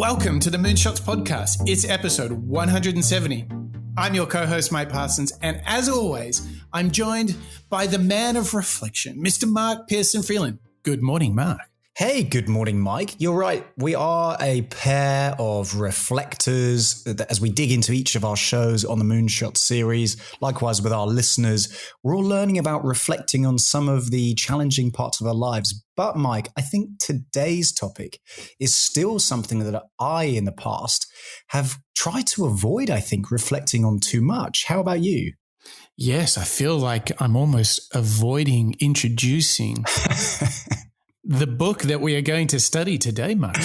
Welcome to the Moonshots Podcast. It's episode 170. I'm your co-host, Mike Parsons, and as always, I'm joined by the man of reflection, Mr. Mark Pearson Freeland. Good morning, Mark. Hey, good morning, Mike. You're right. We are a pair of reflectors as we dig into each of our shows on the Moonshot series. Likewise, with our listeners, we're all learning about reflecting on some of the challenging parts of our lives. But, Mike, I think today's topic is still something that I, in the past, have tried to avoid, I think, reflecting on too much. How about you? Yes, I feel like I'm almost avoiding introducing the book that we are going to study today, Mark.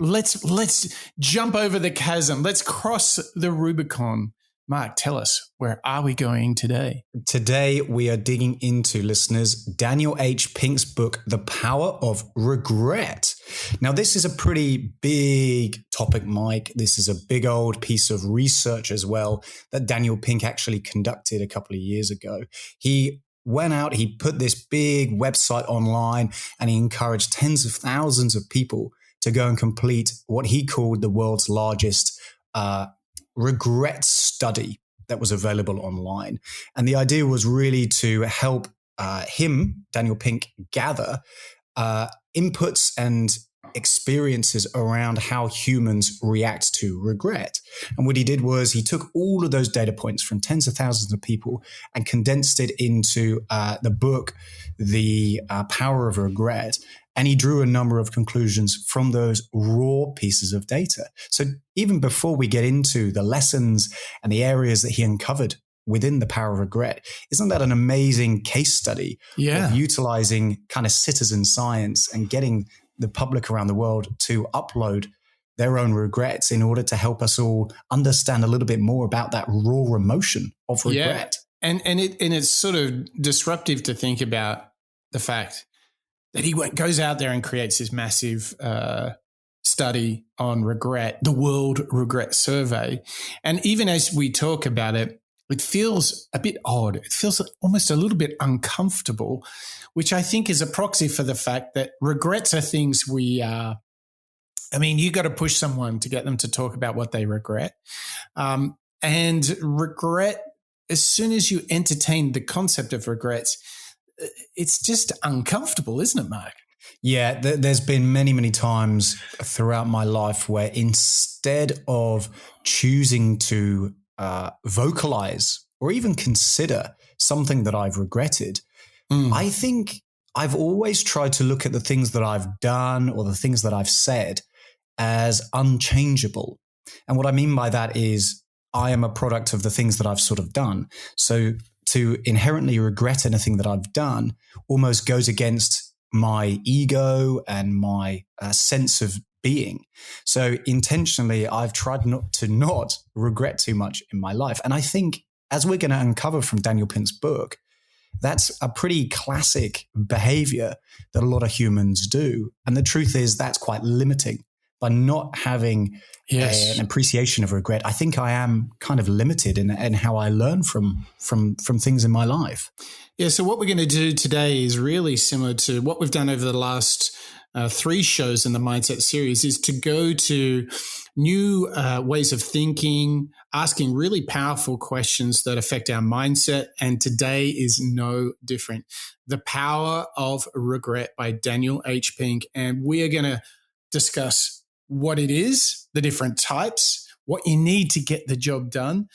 Let's jump over the chasm. Let's cross the Rubicon. Mark, tell us, where are we going today? Today, we are digging into, listeners, Daniel H. Pink's book, The Power of Regret. Now, this is a pretty big topic, Mike. This is a big old piece of research as well that Daniel Pink actually conducted a couple of years ago. He went out, he put this big website online, and he encouraged tens of thousands of people to go and complete what he called the world's largest regret study that was available online. And the idea was really to help him, Daniel Pink, gather inputs and experiences around how humans react to regret. And what he did was he took all of those data points from tens of thousands of people and condensed it into the book, The Power of Regret. And he drew a number of conclusions from those raw pieces of data. So even before we get into the lessons and the areas that he uncovered within The Power of Regret, isn't that an amazing case study of utilizing kind of citizen science and getting the public around the world to upload their own regrets in order to help us all understand a little bit more about that raw emotion of regret? Yeah. And it's sort of disruptive to think about the fact that he goes out there and creates this massive study on regret, the World Regret Survey. And even as we talk about it, it feels a bit odd. It feels almost a little bit uncomfortable, which I think is a proxy for the fact that regrets are things you got to push someone to get them to talk about what they regret. And regret, as soon as you entertain the concept of regrets, it's just uncomfortable, isn't it, Mark? Yeah, there's been many, many times throughout my life where instead of choosing to vocalize or even consider something that I've regretted, I think I've always tried to look at the things that I've done or the things that I've said as unchangeable. And what I mean by that is I am a product of the things that I've sort of done. So to inherently regret anything that I've done almost goes against my ego and my sense of being. So intentionally, I've tried not to regret too much in my life. And I think as we're going to uncover from Daniel Pink's book, that's a pretty classic behavior that a lot of humans do. And the truth is that's quite limiting. By not having an appreciation of regret, I think I am kind of limited in how I learn from things in my life. Yeah, so what we're going to do today is really similar to what we've done over the last 3 shows in the Mindset series, is to go to new ways of thinking, asking really powerful questions that affect our mindset. And today is no different. The Power of Regret by Daniel H. Pink. And we are going to discuss what it is, the different types, what you need to get the job done,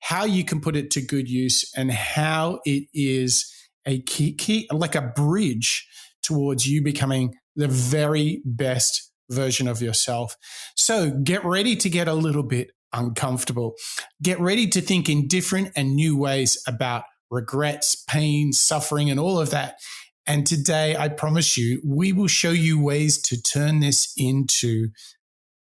how you can put it to good use, and how it is a key like a bridge towards you becoming the very best version of yourself. So get ready to get a little bit uncomfortable. Get ready to think in different and new ways about regrets, pain, suffering, and all of that. And today, I promise you, we will show you ways to turn this into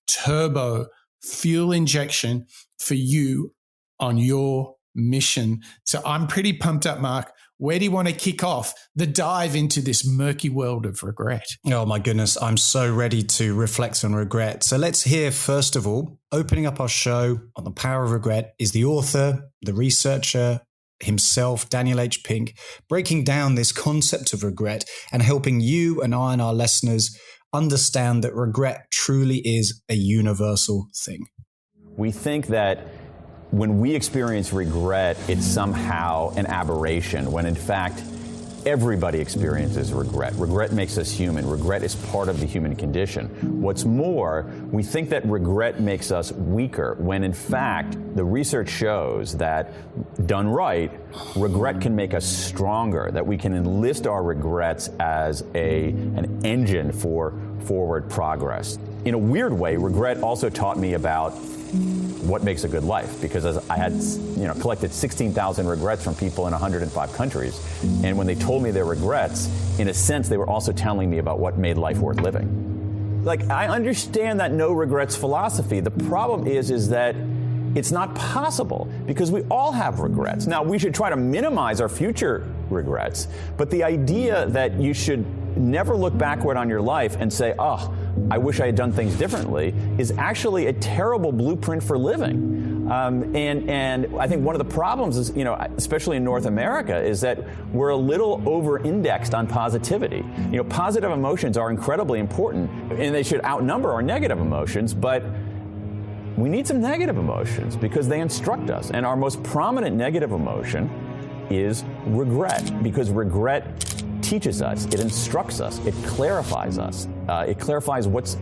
turbo fuel injection for you on your mission. So I'm pretty pumped up, Mark. Where do you want to kick off the dive into this murky world of regret? Oh my goodness, I'm so ready to reflect on regret. So let's hear, first of all, opening up our show on The Power of Regret is the author, the researcher himself, Daniel H. Pink, breaking down this concept of regret and helping you and I and our listeners understand that regret truly is a universal thing? We think that when we experience regret, it's somehow an aberration, when in fact, everybody experiences regret. Regret makes us human. Regret is part of the human condition. What's more, we think that regret makes us weaker, when in fact, the research shows that, done right, regret can make us stronger, that we can enlist our regrets as an engine for forward progress. In a weird way, regret also taught me about what makes a good life, because as I had collected 16,000 regrets from people in 105 countries, and when they told me their regrets, in a sense they were also telling me about what made life worth living. Like, I understand that no regrets philosophy. The problem is that it's not possible, because we all have regrets. Now, we should try to minimize our future regrets, but the idea that you should never look backward on your life and say, oh, I wish I had done things differently, is actually a terrible blueprint for living. And I think one of the problems is, especially in North America, is that we're a little over-indexed on positivity. Positive emotions are incredibly important, and they should outnumber our negative emotions, but we need some negative emotions because they instruct us. And our most prominent negative emotion is regret, because regret teaches us, it instructs us, it clarifies us. It clarifies what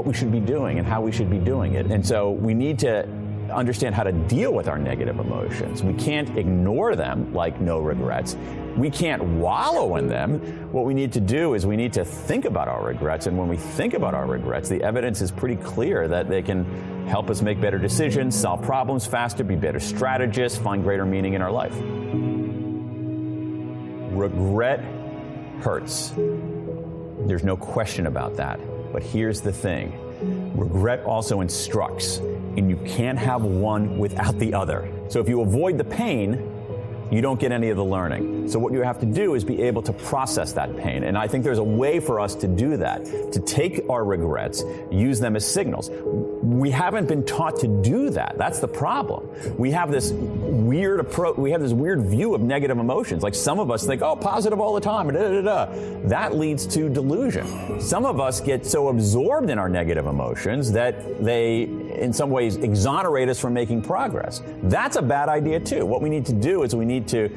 we should be doing and how we should be doing it. And so we need to understand how to deal with our negative emotions. We can't ignore them like no regrets. We can't wallow in them. What we need to do is we need to think about our regrets. And when we think about our regrets, the evidence is pretty clear that they can help us make better decisions, solve problems faster, be better strategists, find greater meaning in our life. Regret hurts. There's no question about that. But here's the thing. Regret also instructs, and you can't have one without the other. So if you avoid the pain, you don't get any of the learning. So what you have to do is be able to process that pain. And I think there's a way for us to do that, to take our regrets, use them as signals. We haven't been taught to do that. That's the problem. We have this weird approach, we have this weird view of negative emotions. Like, some of us think, oh, positive all the time, That leads to delusion. Some of us get so absorbed in our negative emotions that they, in some ways, exonerate us from making progress. That's a bad idea too. What we need to do is we need to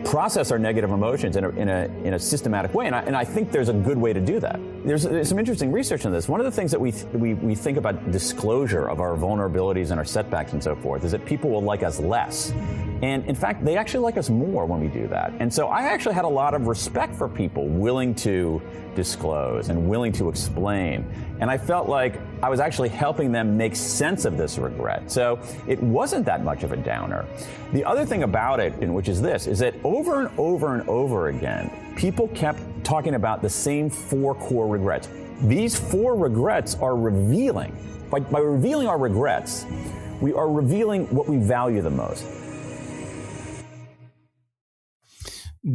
process our negative emotions in a systematic way, and I think there's a good way to do that. There's some interesting research on this. One of the things that we think about disclosure of our vulnerabilities and our setbacks and so forth is that people will like us less. And in fact, they actually like us more when we do that. And so I actually had a lot of respect for people willing to disclose and willing to explain. And I felt like I was actually helping them make sense of this regret. So it wasn't that much of a downer. The other thing about it, and which is this, is that over and over and over again, people kept talking about the same 4 core regrets. These 4 regrets are revealing. By revealing our regrets, we are revealing what we value the most.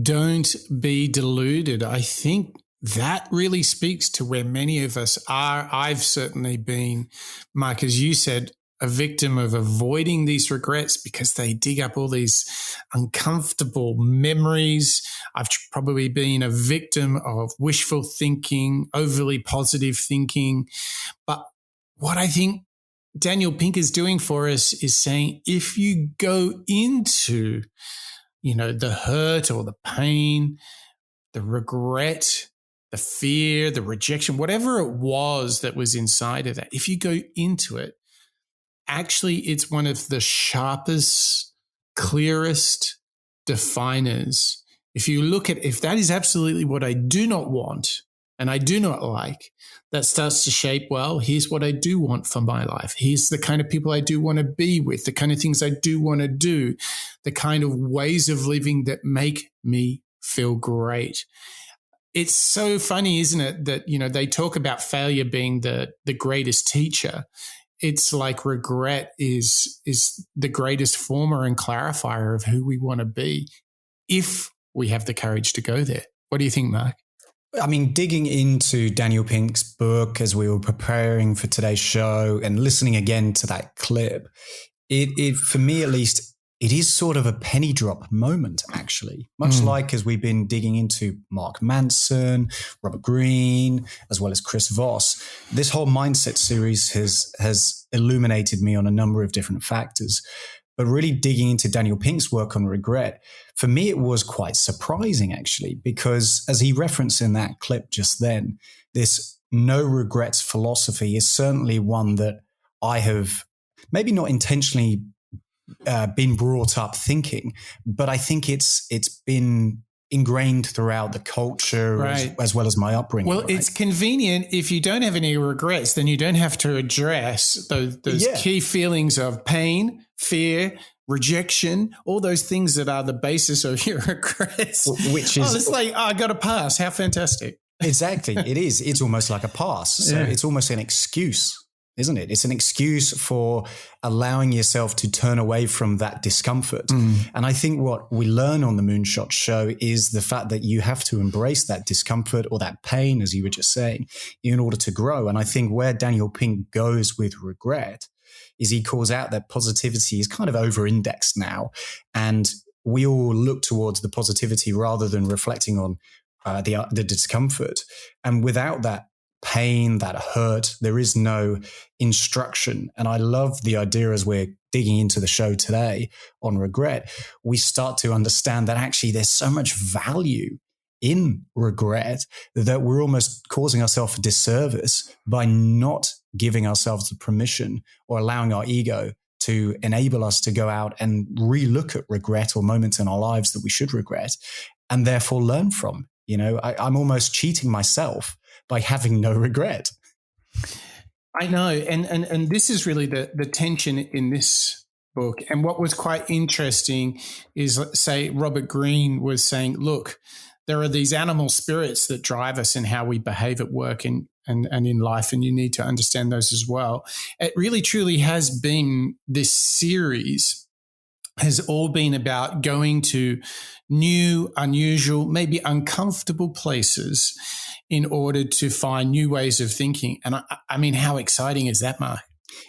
Don't be deluded. I think that really speaks to where many of us are. I've certainly been, Mark, as you said, a victim of avoiding these regrets because they dig up all these uncomfortable memories. I've probably been a victim of wishful thinking, overly positive thinking. But what I think Daniel Pink is doing for us is saying, if you go into the hurt or the pain, the regret, the fear, the rejection, whatever it was that was inside of that, if you go into it, actually it's one of the sharpest, clearest definers. If you look at, if that is absolutely what I do not want and I do not like, that starts to shape, well, here's what I do want for my life. Here's the kind of people I do want to be with, the kind of things I do want to do, the kind of ways of living that make me feel great. It's so funny, isn't it, that, they talk about failure being the greatest teacher. It's like regret is the greatest former and clarifier of who we want to be if we have the courage to go there. What do you think, Mark? I mean, digging into Daniel Pink's book as we were preparing for today's show and listening again to that clip, it for me at least, it is sort of a penny drop moment, actually, much like as we've been digging into Mark Manson, Robert Greene, as well as Chris Voss. This whole mindset series has illuminated me on a number of different factors. But really digging into Daniel Pink's work on regret, for me, it was quite surprising, actually, because as he referenced in that clip just then, this no regrets philosophy is certainly one that I have maybe not intentionally been brought up thinking, but I think it's been ingrained throughout the culture, right, as well as my upbringing. Well, right? It's convenient. If you don't have any regrets, then you don't have to address those key feelings of pain, fear, rejection, all those things that are the basis of your regrets. Which is, it's like, I got to pass. How fantastic. Exactly. It is. It's almost like a pass. So it's almost an excuse, isn't it? It's an excuse for allowing yourself to turn away from that discomfort. And I think what we learn on the Moonshot show is the fact that you have to embrace that discomfort or that pain, as you were just saying, in order to grow. And I think where Daniel Pink goes with regret is he calls out that positivity is kind of over-indexed now. And we all look towards the positivity rather than reflecting on the discomfort. And without that pain, that hurt, there is no instruction. And I love the idea as we're digging into the show today on regret, we start to understand that actually there's so much value in regret that we're almost causing ourselves a disservice by not giving ourselves the permission or allowing our ego to enable us to go out and relook at regret or moments in our lives that we should regret and therefore learn from. You know, I'm almost cheating myself by having no regret. I know. And this is really the tension in this book. And what was quite interesting is, say, Robert Greene was saying, look, there are these animal spirits that drive us in how we behave at work and in life, and you need to understand those as well. It really, truly has been, this series has all been about going to new, unusual, maybe uncomfortable places in order to find new ways of thinking. And I mean, how exciting is that, Mark?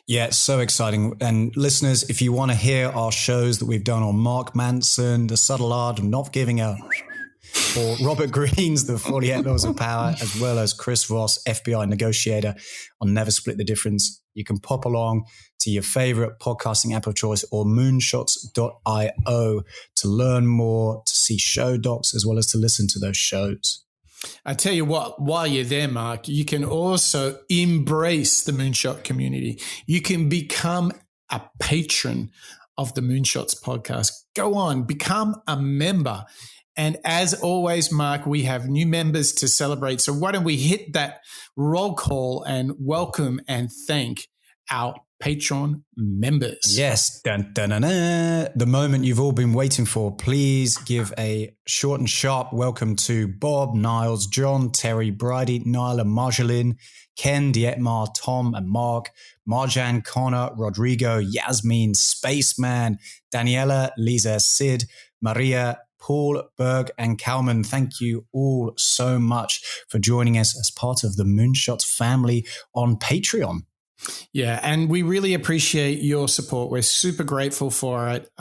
Yeah, it's so exciting. And listeners, if you want to hear our shows that we've done on Mark Manson, The Subtle Art of Not Giving a, or Robert Greene's The 48 Laws of Power, as well as Chris Voss, FBI Negotiator on Never Split the Difference, you can pop along to your favorite podcasting app of choice or moonshots.io to learn more, to see show docs, as well as to listen to those shows. I tell you what, while you're there, Mark, you can also embrace the Moonshot community. You can become a patron of the Moonshots podcast. Go on, become a member. And as always, Mark, we have new members to celebrate. So why don't we hit that roll call and welcome and thank our Patreon members. Yes. Dun, dun, dun, dun. The moment you've all been waiting for. Please give a short and sharp welcome to Bob, Niles, John, Terry, Bridie, Nyla, Marjolaine, Ken, Dietmar, Tom and Mark, Marjan, Connor, Rodrigo, Yasmin, Spaceman, Daniela, Lisa, Sid, Maria, Paul, Berg, and Kalman. Thank you all so much for joining us as part of the Moonshots family on Patreon. Yeah, and we really appreciate your support. We're super grateful for it.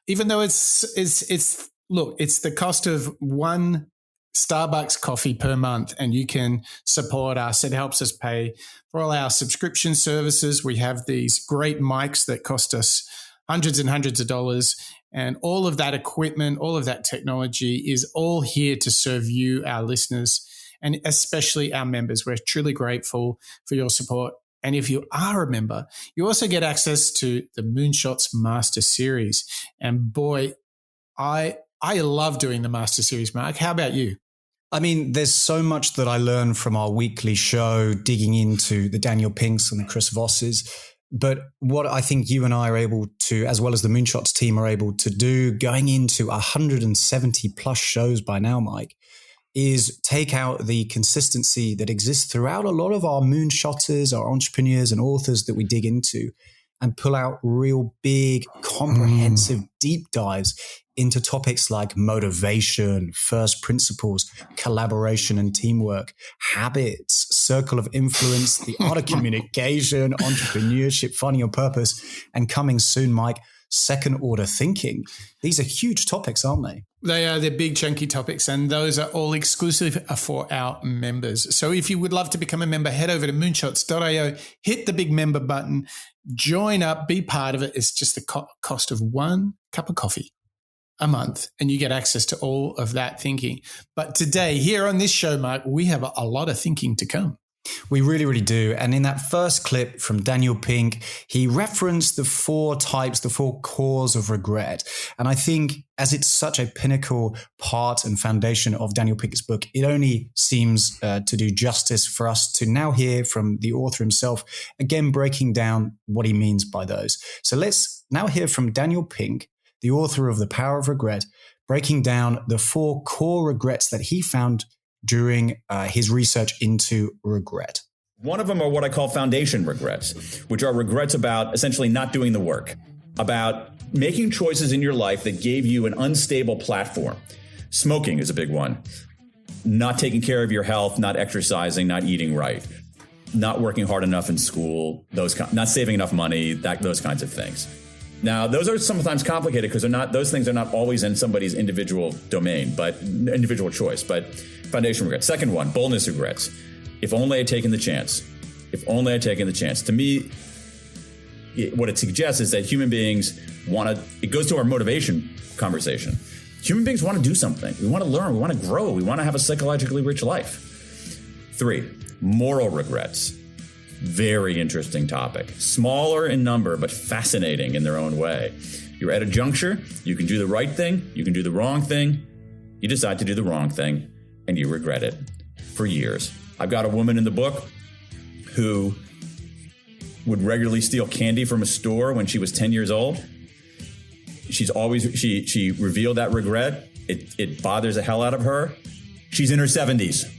Even though it's the cost of one Starbucks coffee per month, and you can support us. It helps us pay for all our subscription services. We have these great mics that cost us hundreds and hundreds of dollars, and all of that equipment, all of that technology is all here to serve you, our listeners, and especially our members. We're truly grateful for your support. And if you are a member, you also get access to the Moonshots Master Series. And boy, I love doing the Master Series, Mark. How about you? I mean, there's so much that I learn from our weekly show, digging into the Daniel Pinks and the Chris Vosses. But what I think you and I are able to, as well as the Moonshots team are able to do, going into 170 plus shows by now, Mike, is take out the consistency that exists throughout a lot of our moonshotters, our entrepreneurs and authors that we dig into, and pull out real big, comprehensive deep dives into topics like motivation, first principles, collaboration and teamwork, habits, circle of influence, the art of communication, entrepreneurship, finding your purpose, and coming soon, Mike, second order thinking. These are huge topics, aren't they? They're big chunky topics, and those are all exclusive for our members. So if you would love to become a member, head over to moonshots.io, hit the big member button, join up, be part of it. It's just the cost of one cup of coffee a month, and you get access to all of that thinking. But today, here on this show, Mark, we have a lot of thinking to come. We really, really do. And in that first clip from Daniel Pink, he referenced the 4 types, the 4 cores of regret. And I think as it's such a pinnacle part and foundation of Daniel Pink's book, it only seems to do justice for us to now hear from the author himself, again, breaking down what he means by those. So let's now hear from Daniel Pink, the author of The Power of Regret, breaking down the 4 core regrets that he found during his research into regret. One of them are what I call foundation regrets, which are regrets about essentially not doing the work, about making choices in your life that gave you an unstable platform. Smoking is a big one. Not taking care of your health, not exercising, not eating right, not working hard enough in school, not saving enough money, those kinds of things. Now, those are sometimes complicated because those things are not always in somebody's individual domain, but individual choice. But foundation regrets. Second one, boldness regrets. If only I'd taken the chance. If only I'd taken the chance. To me, what it suggests is that human beings it goes to our motivation conversation. Human beings want to do something. We want to learn. We want to grow. We want to have a psychologically rich life. 3, moral regrets. Very interesting topic. Smaller in number, but fascinating in their own way. You're at a juncture. You can do the right thing. You can do the wrong thing. You decide to do the wrong thing, and you regret it for years. I've got a woman in the book who would regularly steal candy from a store when she was 10 years old. She revealed that regret. It bothers the hell out of her. She's in her 70s.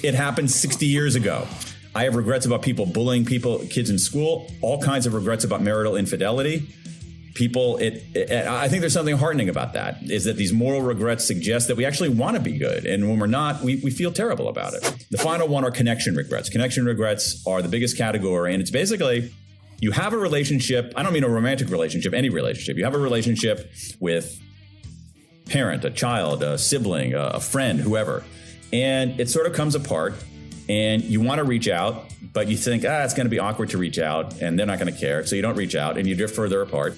It happened 60 years ago. I have regrets about people bullying kids in school, all kinds of regrets about marital infidelity. I think there's something heartening about that, is that these moral regrets suggest that we actually want to be good. And when we're not, we feel terrible about it. The final one are connection regrets. Connection regrets are the biggest category. And it's basically, you have a relationship. I don't mean a romantic relationship, any relationship. You have a relationship with a parent, a child, a sibling, a friend, whoever. And it sort of comes apart. And you want to reach out, but you think, it's going to be awkward to reach out, and they're not going to care. So you don't reach out, and you drift further apart.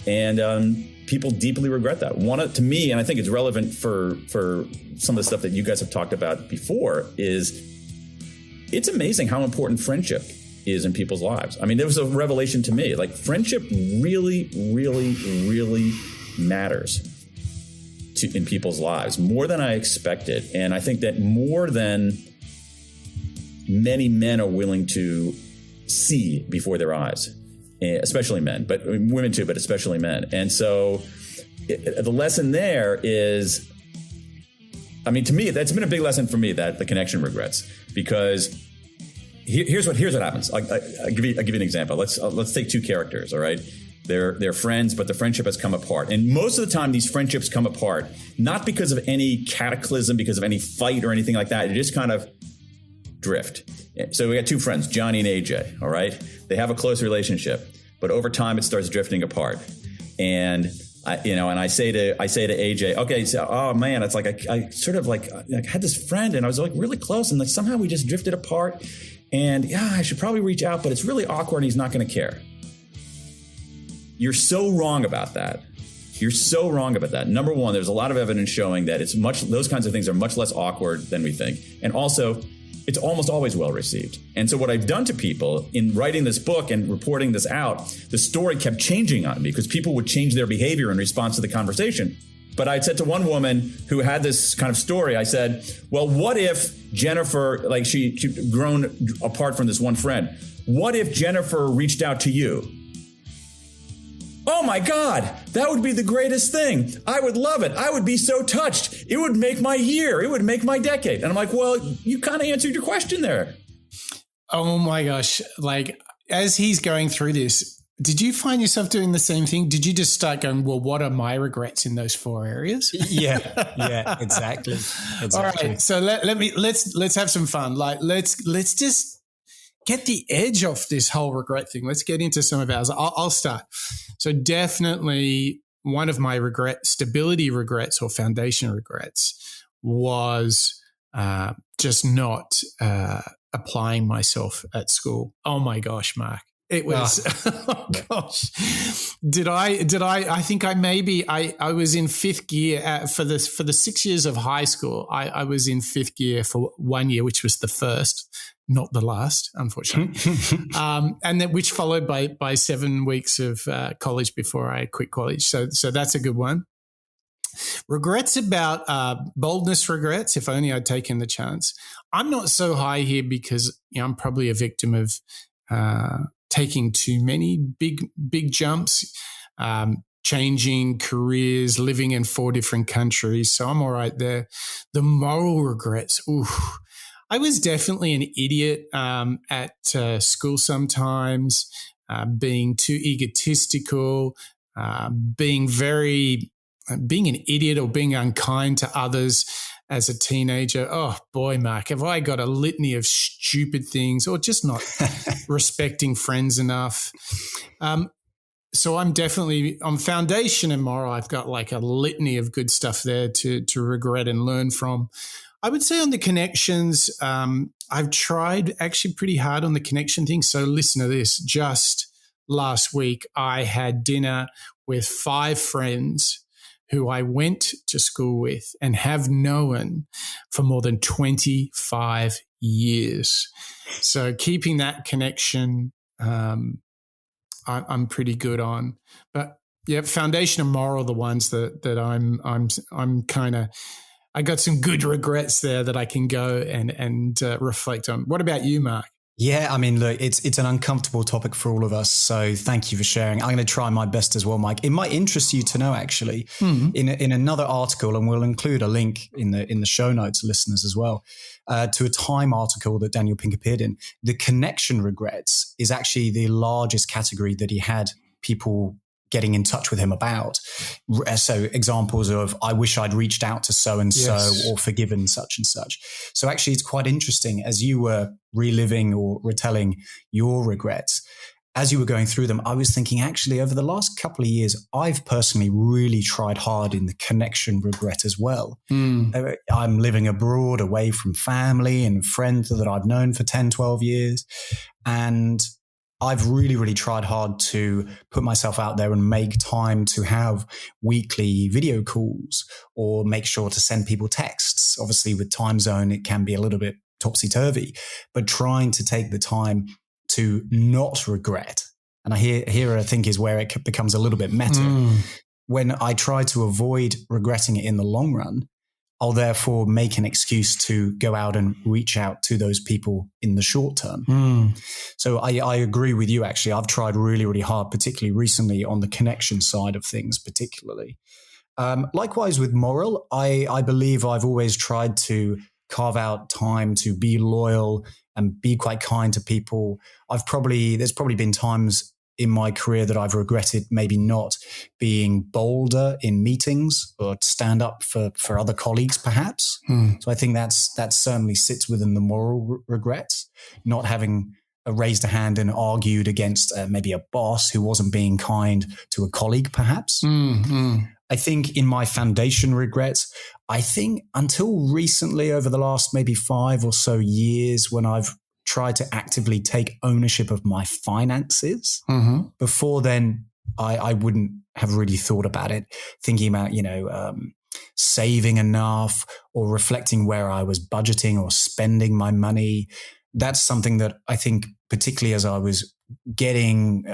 And people deeply regret that. To me, and I think it's relevant for some of the stuff that you guys have talked about before, is it's amazing how important friendship is in people's lives. I mean, there was a revelation to me. Like, friendship really, really, really matters in people's lives, more than I expected. And I think that more than many men are willing to see before their eyes, especially men, but women too, but especially men. And so the lesson there is, I mean, to me, that's been a big lesson for me, that the connection regrets, because here's what happens. I'll give you an example. Let's take 2 characters. All right. They're friends, but the friendship has come apart. And most of the time, these friendships come apart, not because of any cataclysm, because of any fight or anything like that. It just kind of drift. So we got 2 friends, Johnny and AJ. All right. They have a close relationship, but over time it starts drifting apart. And I say to AJ, okay, so, oh man, it's like I sort of like I had this friend and I was like really close, and like somehow we just drifted apart. And yeah, I should probably reach out, but it's really awkward and he's not going to care. You're so wrong about that. You're so wrong about that. Number one, there's a lot of evidence showing that those kinds of things are much less awkward than we think. And also, it's almost always well received. And so what I've done to people in writing this book and reporting this out, the story kept changing on me because people would change their behavior in response to the conversation. But I said to one woman who had this kind of story, I said, well, what if Jennifer, like she'd grown apart from this one friend. What if Jennifer reached out to you? Oh my God, that would be the greatest thing. I would love it. I would be so touched. It would make my year. It would make my decade. And I'm like, well, you kind of answered your question there. Oh my gosh. Like, as he's going through this, did you find yourself doing the same thing? Did you just start going, well, what are my regrets in those 4 areas? Yeah, exactly. All right. So let's have some fun. Like, let's just get the edge off this whole regret thing. Let's get into some of ours. I'll start. So definitely one of my stability regrets or foundation regrets was just not applying myself at school. Oh my gosh, Mark. It was, oh gosh. I think I was in fifth gear for the 6 years of high school. I was in fifth gear for 1 year, which was the first, not the last, unfortunately. And then which followed by 7 weeks of college before I quit college. So that's a good one. Regrets about boldness regrets, if only I'd taken the chance. I'm not so high here because I'm probably a victim of taking too many big jumps, changing careers, living in 4 different countries. So I'm all right there. The moral regrets. Ooh, I was definitely an idiot at school sometimes, being too egotistical, being an idiot or being unkind to others as a teenager. Oh boy, Mark, have I got a litany of stupid things, or just not respecting friends enough. So I'm definitely on foundation and moral. I've got like a litany of good stuff there to regret and learn from. I would say on the connections, I've tried actually pretty hard on the connection thing. So listen to this. Just last week, I had dinner with 5 friends who I went to school with and have known for more than 25 years. So keeping that connection, I'm pretty good on. But yeah, foundation and moral are the ones that I'm kind of, I got some good regrets there that I can go and reflect on. What about you, Mark? Yeah, I mean, look, it's an uncomfortable topic for all of us. So thank you for sharing. I'm going to try my best as well, Mike. It might interest you to know, actually, in another article, and we'll include a link in the show notes, listeners as well, to a Time article that Daniel Pink appeared in. The connection regrets is actually the largest category that he had people getting in touch with him about. So examples of, I wish I'd reached out to so-and-so or forgiven such and such. So actually it's quite interesting as you were reliving or retelling your regrets. As you were going through them, I was thinking actually over the last couple of years, I've personally really tried hard in the connection regret as well. I'm living abroad away from family and friends that I've known for 10, 12 years. And I've really, really tried hard to put myself out there and make time to have weekly video calls or make sure to send people texts. Obviously, with time zone, it can be a little bit topsy-turvy, but trying to take the time to not regret. And here I think is where it becomes a little bit meta. When I try to avoid regretting it in the long run, I'll therefore make an excuse to go out and reach out to those people in the short term. So I agree with you, actually. I've tried really, really hard, particularly recently on the connection side of things, particularly. Likewise with moral, I believe I've always tried to carve out time to be loyal and be quite kind to people. There's probably been times in my career that I've regretted maybe not being bolder in meetings or stand up for other colleagues, perhaps. So I think that certainly sits within the moral regrets, not having raised a hand and argued against maybe a boss who wasn't being kind to a colleague, perhaps. I think in my foundation regrets, I think until recently, over the last maybe 5 or so years, when I've tried to actively take ownership of my finances. Before then, I wouldn't have really thought about it, thinking about, saving enough or reflecting where I was budgeting or spending my money. That's something that I think, particularly as I was getting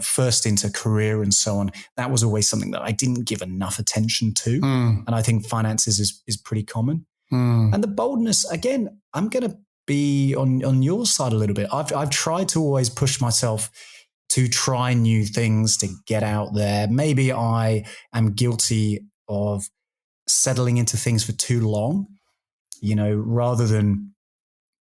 first into career and so on, that was always something that I didn't give enough attention to. And I think finances is pretty common. And the boldness, again, I'm going to be on your side a little bit. I've tried to always push myself to try new things, to get out there. Maybe I am guilty of settling into things for too long, rather than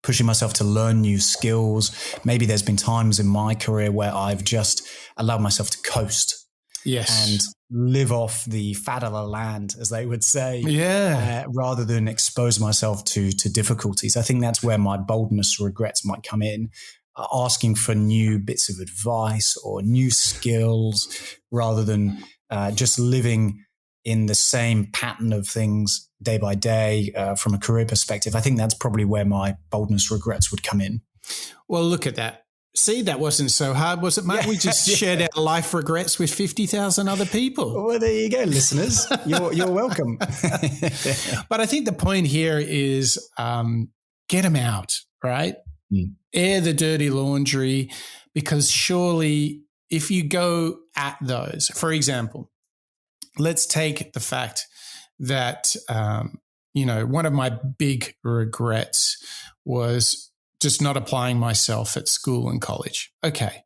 pushing myself to learn new skills. Maybe there's been times in my career where I've just allowed myself to coast. And live off the fat of the land, as they would say, rather than expose myself to difficulties. I think that's where my boldness regrets might come in. asking for new bits of advice or new skills rather than just living in the same pattern of things day by day from a career perspective. I think that's probably where my boldness regrets would come in. Well, look at that. See, that wasn't so hard, was it, mate? We just shared our life regrets with 50,000 other people. Well, there you go, listeners. You're welcome. But I think the point here is get them out, right? Air the dirty laundry, because surely if you go at those, for example, let's take the fact that, one of my big regrets was just not applying myself at school and college. Okay.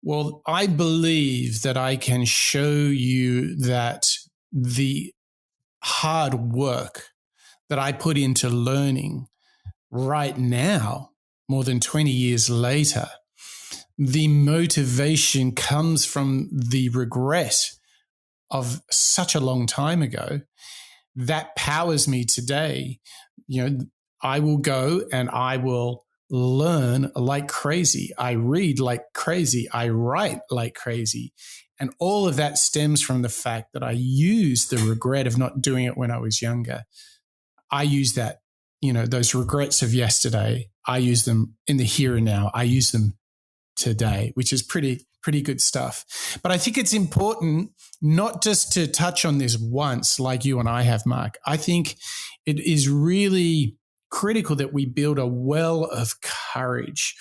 Well, I believe that I can show you that the hard work that I put into learning right now, more than 20 years later, the motivation comes from the regret of such a long time ago that powers me today. I will go and I will learn like crazy. I read like crazy. I write like crazy. And all of that stems from the fact that I use the regret of not doing it when I was younger. I use that, those regrets of yesterday, I use them in the here and now. I use them today, which is pretty good stuff. But I think it's important not just to touch on this once like you and I have, Mark. I think it is really critical that we build a well of courage,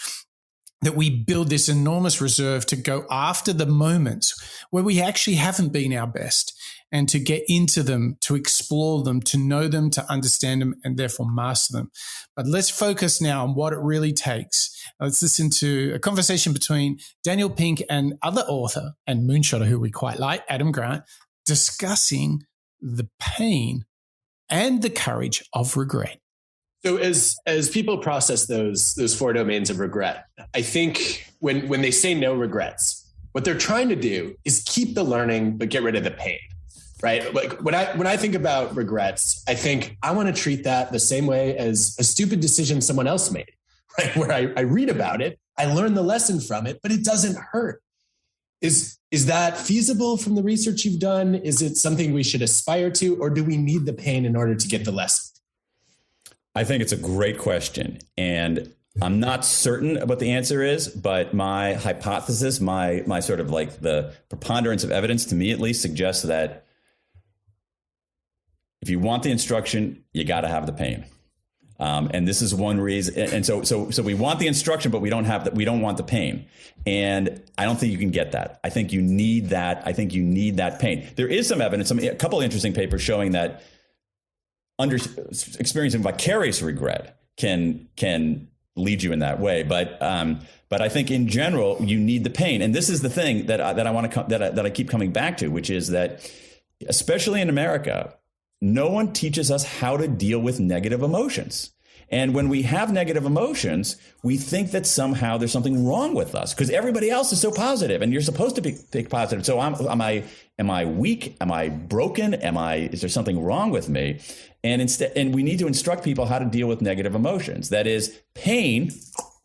that we build this enormous reserve to go after the moments where we actually haven't been our best and to get into them, to explore them, to know them, to understand them, and therefore master them. But let's focus now on what it really takes. Let's listen to a conversation between Daniel Pink and other author and moonshotter who we quite like, Adam Grant, discussing the pain and the courage of regret. So as people process those four domains of regret, I think when they say no regrets, what they're trying to do is keep the learning but get rid of the pain, right? Like when I think about regrets, I think I want to treat that the same way as a stupid decision someone else made, right? Where I read about it, I learn the lesson from it, but it doesn't hurt. Is that feasible from the research you've done? Is it something we should aspire to, or do we need the pain in order to get the lesson? I think it's a great question. And I'm not certain what the answer is, but my hypothesis, my sort of like the preponderance of evidence, to me at least, suggests that if you want the instruction, you got to have the pain. And this is one reason. And so we want the instruction, but we don't want the pain. And I don't think you can get that. I think you need that. I think you need that pain. There is some evidence, a couple of interesting papers showing that experiencing vicarious regret can lead you in that way, but I think in general you need the pain, and this is the thing that I keep coming back to, which is that especially in America, no one teaches us how to deal with negative emotions. And when we have negative emotions, we think that somehow there's something wrong with us because everybody else is so positive, and you're supposed to be positive. So am I weak? Am I broken? Is there something wrong with me? And we need to instruct people how to deal with negative emotions. That is, pain,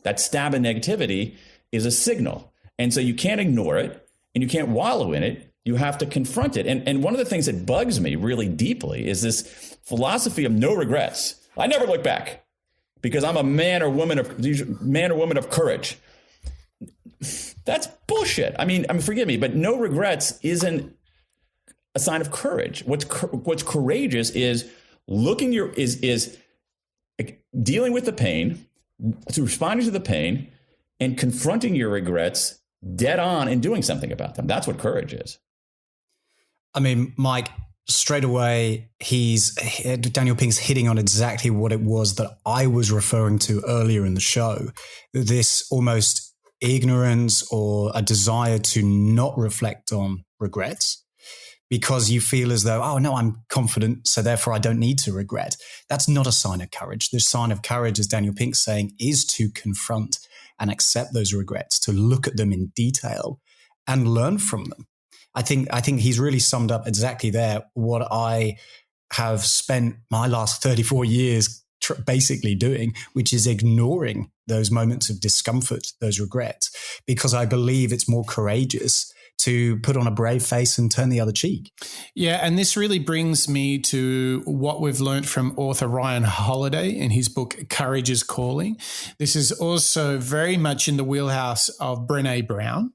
that stab of negativity, is a signal. And so you can't ignore it and you can't wallow in it. You have to confront it. And one of the things that bugs me really deeply is this philosophy of no regrets. I never look back because I'm a man or woman of courage. That's bullshit. I mean, forgive me, but no regrets isn't a sign of courage. What's courageous is is dealing with the pain, responding to the pain, and confronting your regrets dead on and doing something about them. That's what courage is. I mean, Mike, straight away, Daniel Pink's hitting on exactly what it was that I was referring to earlier in the show. This almost ignorance or a desire to not reflect on regrets because you feel as though, oh, no, I'm confident, so therefore I don't need to regret. That's not a sign of courage. The sign of courage, as Daniel Pink's saying, is to confront and accept those regrets, to look at them in detail and learn from them. I think he's really summed up exactly there what I have spent my last 34 years basically doing, which is ignoring those moments of discomfort, those regrets, because I believe it's more courageous to put on a brave face and turn the other cheek. Yeah, and this really brings me to what we've learned from author Ryan Holiday in his book, Courage is Calling. This is also very much in the wheelhouse of Brené Brown.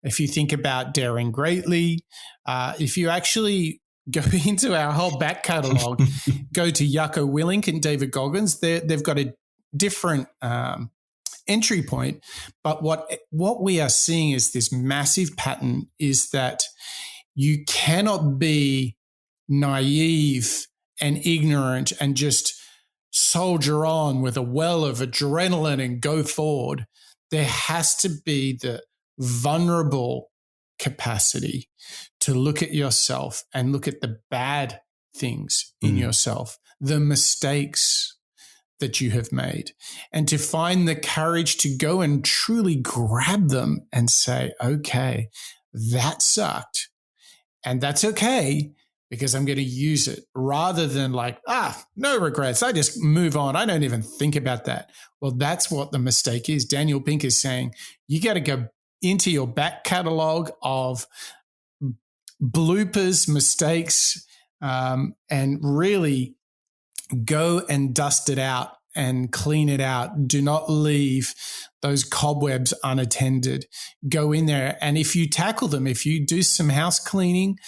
If you think about Daring Greatly, if you actually go into our whole back catalogue, go to Jocko Willink and David Goggins, they've got a different entry point. But what we are seeing is this massive pattern is that you cannot be naive and ignorant and just soldier on with a well of adrenaline and go forward. There has to be the vulnerable capacity to look at yourself and look at the bad things in yourself, the mistakes that you have made, and to find the courage to go and truly grab them and say, okay, that sucked. And that's okay because I'm going to use it, rather than like, no regrets. I just move on. I don't even think about that. Well, that's what the mistake is. Daniel Pink is saying you got to go into your back catalog of bloopers, mistakes, and really go and dust it out and clean it out. Do not leave those cobwebs unattended. Go in there. And if you tackle them, if you do some house cleaning,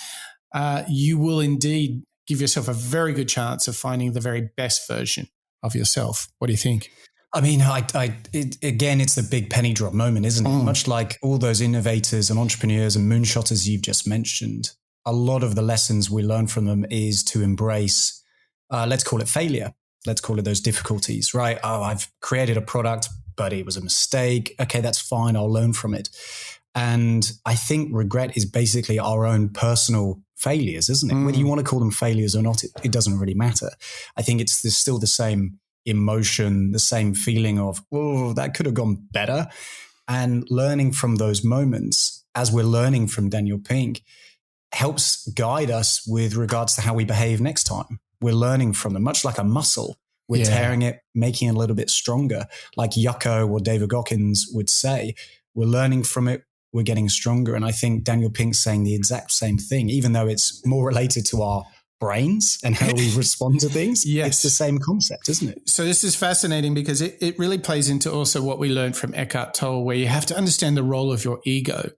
you will indeed give yourself a very good chance of finding the very best version of yourself. What do you think? I mean, again, it's the big penny drop moment, isn't it? Much like all those innovators and entrepreneurs and moonshotters you've just mentioned, a lot of the lessons we learn from them is to embrace, let's call it failure. Let's call it those difficulties, right? Oh, I've created a product, but it was a mistake. Okay, that's fine. I'll learn from it. And I think regret is basically our own personal failures, isn't it? Whether you want to call them failures or not, it doesn't really matter. I think it's still the same emotion, the same feeling of, oh, that could have gone better. And learning from those moments, as we're learning from Daniel Pink, helps guide us with regards to how we behave next time. We're learning from them, much like a muscle. We're tearing it, making it a little bit stronger. Like Jocko or David Goggins would say, we're learning from it, we're getting stronger. And I think Daniel Pink's saying the exact same thing, even though it's more related to our brains and how we respond to things. Yes. It's the same concept, isn't it? So this is fascinating because it really plays into also what we learned from Eckhart Tolle, where you have to understand the role of your ego.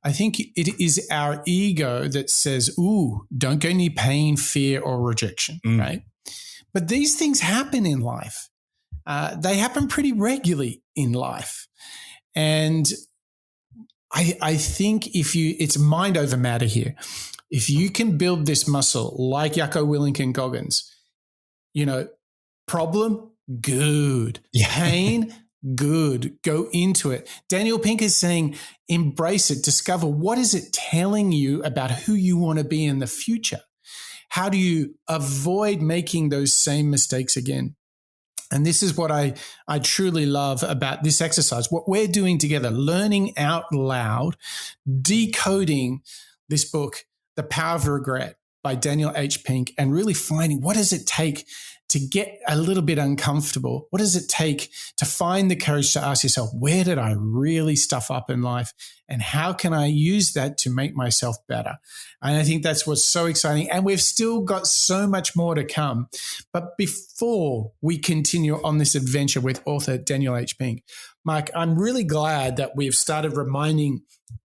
I think it is our ego that says, ooh, don't go near pain, fear, or rejection, right? But these things happen in life. They happen pretty regularly in life. And I think it's mind over matter here. If you can build this muscle like Jocko Willink and Goggins, problem, good. Pain, good. Go into it. Daniel Pink is saying, embrace it, discover what is it telling you about who you want to be in the future. How do you avoid making those same mistakes again? And this is what I truly love about this exercise, what we're doing together, learning out loud, decoding this book, The Power of Regret by Daniel H. Pink, and really finding what does it take to get a little bit uncomfortable? What does it take to find the courage to ask yourself, where did I really stuff up in life? And how can I use that to make myself better? And I think that's what's so exciting. And we've still got so much more to come. But before we continue on this adventure with author Daniel H. Pink, Mike, I'm really glad that we've started reminding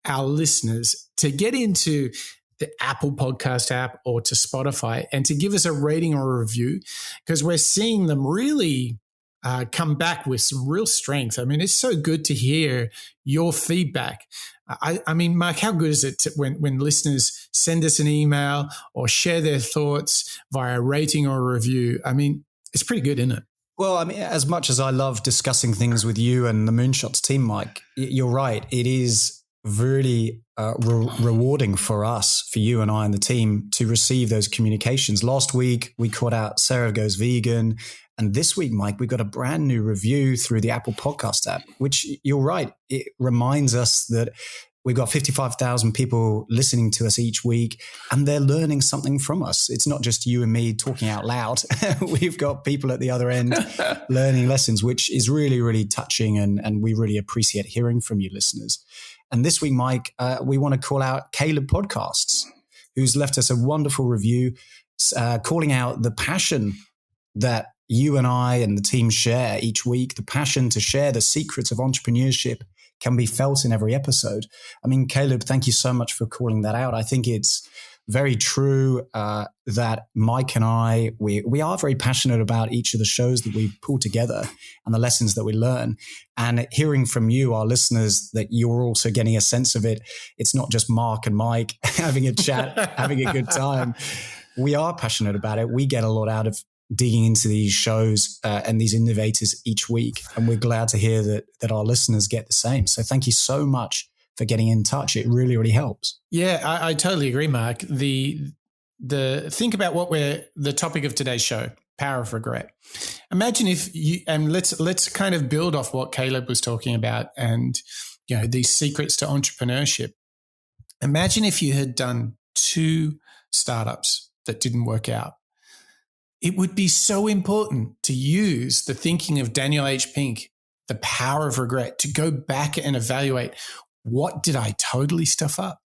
our listeners to get into the Apple Podcast app or to Spotify and to give us a rating or a review, because we're seeing them really come back with some real strength. I mean, it's so good to hear your feedback. I mean, Mark, how good is it when listeners send us an email or share their thoughts via rating or review? I mean, it's pretty good, isn't it? Well, I mean, as much as I love discussing things with you and the Moonshots team, Mike, you're right. It is really rewarding for us, for you and I and the team, to receive those communications. Last week, we caught out Sarah Goes Vegan. And this week, Mike, we got a brand new review through the Apple Podcast app, which you're right. It reminds us that We've got 55,000 people listening to us each week, and they're learning something from us. It's not just you and me talking out loud. We've got people at the other end learning lessons, which is really, really touching. And we really appreciate hearing from you listeners. And this week, Mike, we want to call out Caleb Podcasts, who's left us a wonderful review, calling out the passion that you and I and the team share each week, the passion to share the secrets of entrepreneurship can be felt in every episode. I mean, Caleb, thank you so much for calling that out. I think it's very true that Mike and I, we are very passionate about each of the shows that we pull together and the lessons that we learn. And hearing from you, our listeners, that you're also getting a sense of it. It's not just Mark and Mike having a chat, having a good time. We are passionate about it. We get a lot out of digging into these shows and these innovators each week. And we're glad to hear that our listeners get the same. So thank you so much for getting in touch. It really, really helps. Yeah, I totally agree, Mark. The think about the topic of today's show, power of regret. Imagine if you, and let's kind of build off what Caleb was talking about and, these secrets to entrepreneurship. Imagine if you had done 2 startups that didn't work out. It would be so important to use the thinking of Daniel H. Pink, the power of regret, to go back and evaluate, what did I totally stuff up?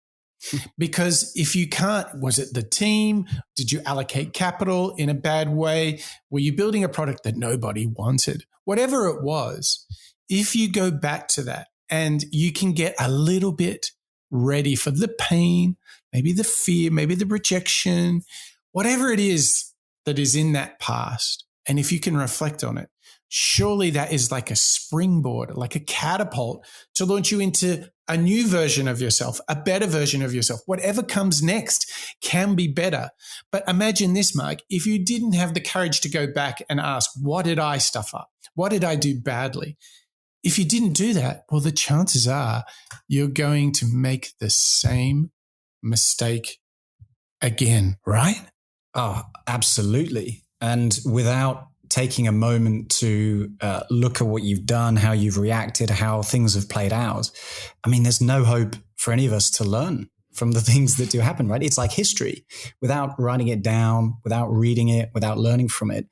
Because if you can't, was it the team? Did you allocate capital in a bad way? Were you building a product that nobody wanted? Whatever it was, if you go back to that and you can get a little bit ready for the pain, maybe the fear, maybe the rejection, whatever it is that is in that past. And if you can reflect on it, surely that is like a springboard, like a catapult to launch you into a new version of yourself, a better version of yourself. Whatever comes next can be better. But imagine this, Mark, if you didn't have the courage to go back and ask, what did I stuff up? What did I do badly? If you didn't do that, well, the chances are you're going to make the same mistake again, right? Oh, absolutely. And without taking a moment to look at what you've done, how you've reacted, how things have played out, I mean, there's no hope for any of us to learn from the things that do happen, right? It's like history. Without writing it down, without reading it, without learning from it,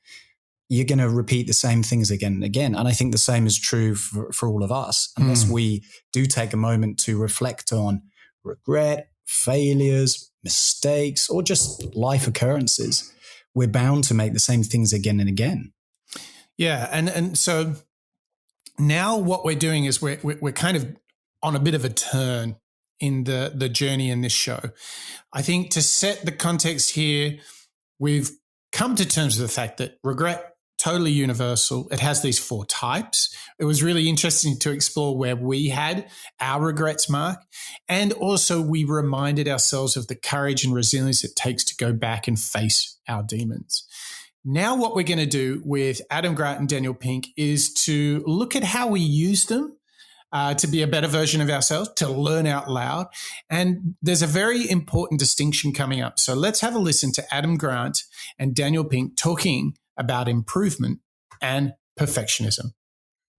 you're going to repeat the same things again and again. And I think the same is true for all of us, unless we do take a moment to reflect on regret, failures, mistakes, or just life occurrences. We're bound to make the same things again and again. Yeah. And so now what we're doing is we're kind of on a bit of a turn in the journey in this show. I think to set the context here, we've come to terms with the fact that regret, totally universal. It has these 4 types. It was really interesting to explore where we had our regrets, Mark. And also we reminded ourselves of the courage and resilience it takes to go back and face our demons. Now what we're going to do with Adam Grant and Daniel Pink is to look at how we use them to be a better version of ourselves, to learn out loud. And there's a very important distinction coming up. So let's have a listen to Adam Grant and Daniel Pink talking about improvement and perfectionism.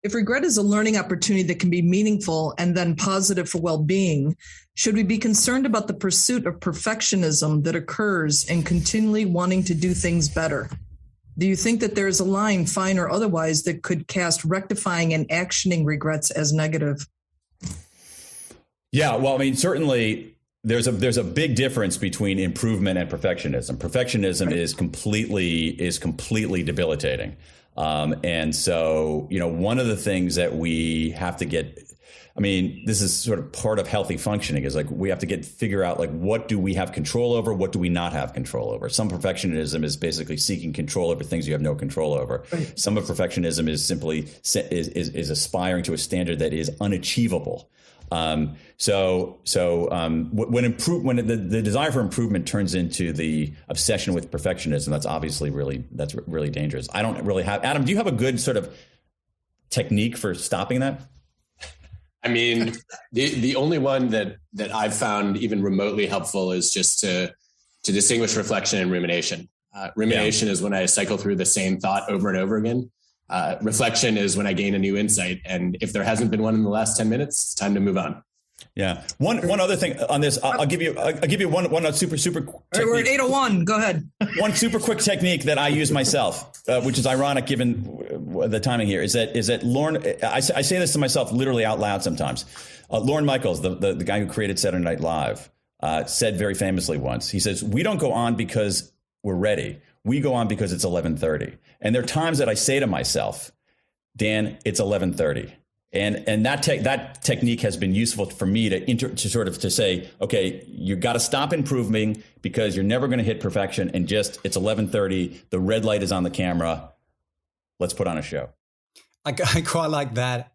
If regret is a learning opportunity that can be meaningful and then positive for well-being, should we be concerned about the pursuit of perfectionism that occurs in continually wanting to do things better? Do you think that there is a line, fine or otherwise, that could cast rectifying and actioning regrets as negative? Yeah, well, I mean, certainly there's a big difference between improvement and perfectionism. Perfectionism is completely debilitating. And so, one of the things that we have to get, I mean, this is sort of part of healthy functioning, is like we have to figure out like, what do we have control over? What do we not have control over? Some perfectionism is basically seeking control over things you have no control over. Right. Some of perfectionism is simply is aspiring to a standard that is unachievable. When the desire for improvement turns into the obsession with perfectionism, that's obviously really dangerous. I don't really have, Adam, do you have a good sort of technique for stopping that? I mean, the only one that I've found even remotely helpful is just to distinguish reflection and rumination. Rumination is when I cycle through the same thought over and over again. Reflection is when I gain a new insight. And if there hasn't been one in the last 10 minutes, it's time to move on. Yeah. One other thing on this, I'll give you one super technique. We're at 8:01. Go ahead. One super quick technique that I use myself, which is ironic given the timing here, is that Lorne. I say this to myself literally out loud sometimes. Lorne Michaels, the guy who created Saturday Night Live, said very famously once. He says, "We don't go on because we're ready. We go on because it's 11:30." And there are times that I say to myself, "Dan, it's 11:30." And that technique has been useful for me to say, okay, you got to stop improving because you're never going to hit perfection, and just it's 11:30. The red light is on the camera. Let's put on a show. I quite like that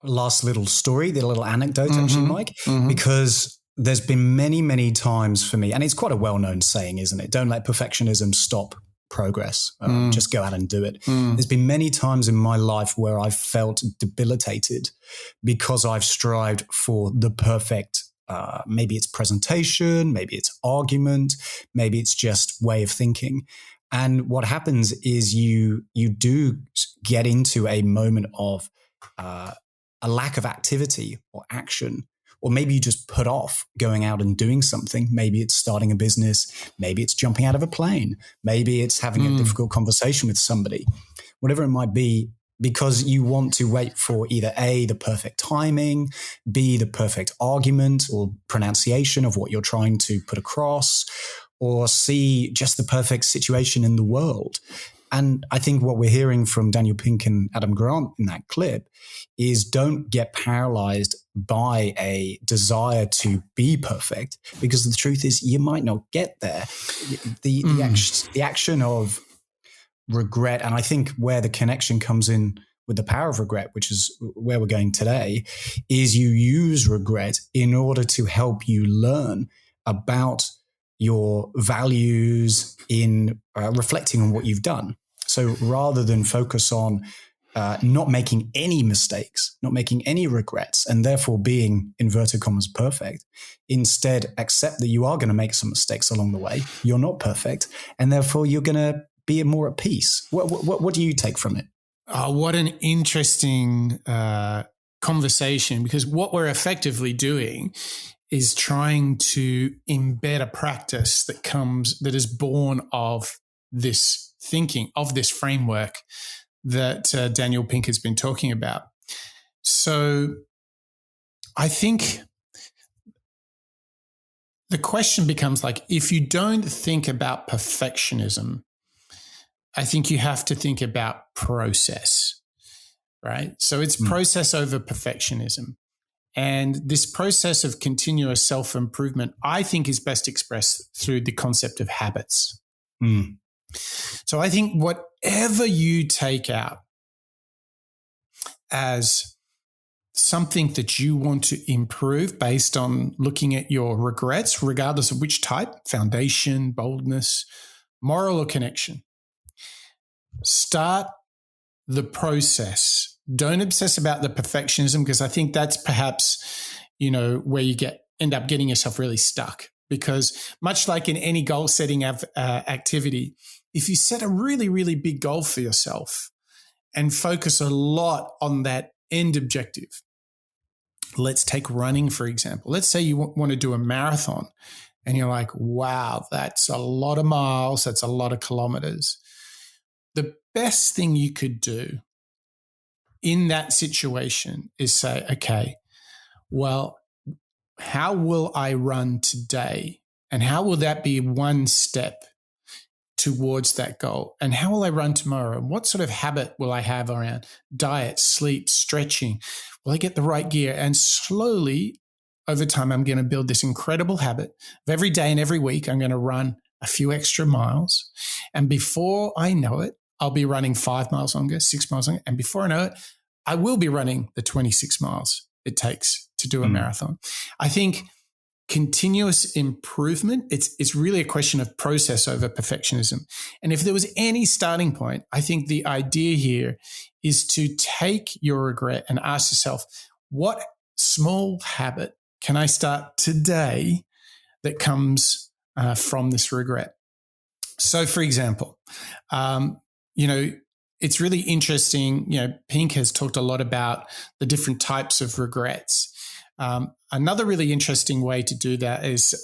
last little story, the little anecdote, actually, Mike, because there's been many, many times for me, and it's quite a well-known saying, isn't it? Don't let perfectionism stop progress. Just go out and do it. There's been many times in my life where I've felt debilitated because I've strived for the perfect, maybe it's presentation, maybe it's argument, maybe it's just way of thinking. And what happens is you do get into a moment of a lack of activity or action, or maybe you just put off going out and doing something. Maybe it's starting a business. Maybe it's jumping out of a plane. Maybe it's having a difficult conversation with somebody, whatever it might be, because you want to wait for either A, the perfect timing, B, the perfect argument or pronunciation of what you're trying to put across, or C, just the perfect situation in the world. And I think what we're hearing from Daniel Pink and Adam Grant in that clip is don't get paralyzed by a desire to be perfect, because the truth is you might not get there. The action of regret, and I think where the connection comes in with the power of regret, which is where we're going today, is you use regret in order to help you learn about your values in reflecting on what you've done. So rather than focus on not making any mistakes, not making any regrets, and therefore being, inverted commas, perfect, instead accept that you are going to make some mistakes along the way. You're not perfect, and therefore you're going to be more at peace. What do you take from it? What an interesting conversation, because what we're effectively doing is trying to embed a practice that is born of this thinking, of this framework that Daniel Pink has been talking about. So I think the question becomes like, if you don't think about perfectionism, I think you have to think about process, right? So it's process over perfectionism. And this process of continuous self-improvement, I think, is best expressed through the concept of habits. So I think whatever you take out as something that you want to improve based on looking at your regrets, regardless of which type, foundation, boldness, moral, or connection, start the process. Don't obsess about the perfectionism, because I think that's perhaps, where you end up getting yourself really stuck. Because much like in any goal setting activity, if you set a really, really big goal for yourself and focus a lot on that end objective, let's take running, for example. Let's say you want to do a marathon and you're like, wow, that's a lot of miles. That's a lot of kilometers. The best thing you could do in that situation is say, okay, well, how will I run today? And how will that be one step towards that goal? And how will I run tomorrow? And what sort of habit will I have around diet, sleep, stretching? Will I get the right gear? And slowly over time, I'm going to build this incredible habit of every day and every week, I'm going to run a few extra miles. And before I know it, I'll be running 5 miles longer, 6 miles longer. And before I know it, I will be running the 26 miles it takes to do a marathon. I think continuous improvement, it's really a question of process over perfectionism. And if there was any starting point, I think the idea here is to take your regret and ask yourself, what small habit can I start today that comes from this regret? So, for example, it's really interesting. Pink has talked a lot about the different types of regrets. Another really interesting way to do that is